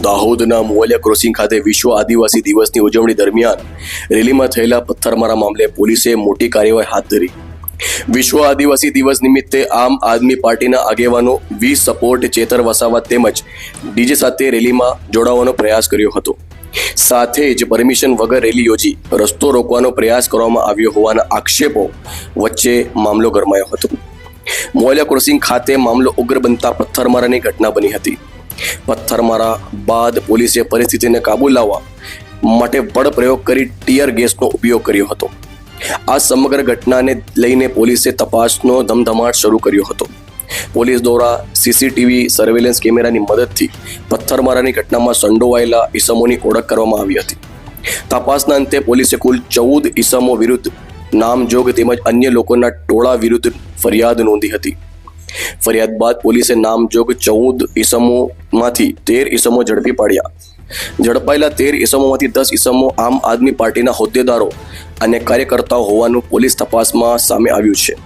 દાહોદના મોલિયા ક્રોસિંગ ખાતે વિશ્વ આદિવાસી દિવસની ઉજવણી દરમિયાન રેલીમાં થયેલા પથ્થરમારા મામલે પોલીસે મોટી કાર્યવાહી હાથ ધરી. વિશ્વ આદિવાસી દિવસ નિમિત્તે આમ આદમી પાર્ટીના આગેવાનો વી સપોર્ટ ચેતર વસાવા તેમજ ડીજે સાથે રેલીમાં જોડાવાનો પ્રયાસ કર્યો હતો. સાથે જ પરમિશન વગર રેલી યોજી રસ્તો રોકવાનો પ્રયાસ કરવામાં આવ્યો હોવાના આક્ષેપો વચ્ચે મામલો ગરમાયો હતો. મોલિયા ક્રોસિંગ ખાતે મામલો ઉગ્ર બનતા પથ્થરમારાની ઘટના બની હતી. પથ્થરમારા બાદ પોલીસે પરિસ્થિતિને કાબુ લાવવા માટે બળ પ્રયોગ કરી ટીયર ગેસનો ઉપયોગ કર્યો હતો. આ સમગ્ર ઘટનાને લઈને પોલીસે તપાસનો ધમધમાટ શરૂ કર્યો હતો. પોલીસ દ્વારા સીસીટીવી સર્વેલન્સ કેમેરાની મદદથી પથ્થરમારાની ઘટનામાં સંડોવાયેલા ઈસમોની ઓળખ કરવામાં આવી હતી. તપાસના અંતે પોલીસે કુલ 14 ઈસમો વિરુદ્ધ નામજોગ તેમજ અન્ય લોકોના ટોળા વિરુદ્ધ ફરિયાદ નોંધી હતી. ફરિયાદ બાદ પોલીસે નામજોગ 14 ઈસમોમાંથી 13 ઈસમો ઝડપી પાડ્યા. ઝડપાયેલા 13 ઈસમોમાંથી 10 ઈસમો આમ આદમી પાર્ટીના હોદ્દેદારો અને કાર્યકર્તાઓ હોવાનું પોલીસ તપાસમાં સામે આવ્યું છે.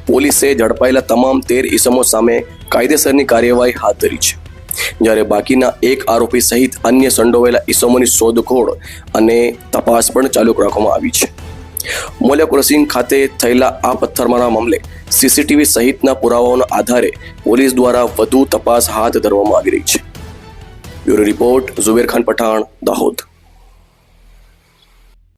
પોલીસે ઝડપાયેલા તમામ 13 ઈસમો સામે કાયદેસરની કાર્યવાહી હાથ ધરી છે, જ્યારે બાકીના એક આરોપી સહિત અન્ય સંડોવાયેલા ઈસમોની શોધખોળ અને તપાસ પણ ચાલુ રાખવામાં આવી છે. મોલિયા ક્રોસિંગ ખાતે થયેલા આ પથ્થરમારા મામલે સીસીટીવી સહિતના પુરાવાઓના આધારે પોલીસ દ્વારા વધુ તપાસ હાથ ધરવામાં આવી રહી છે. Bureau report Zuber Khan Pathan, Dahod.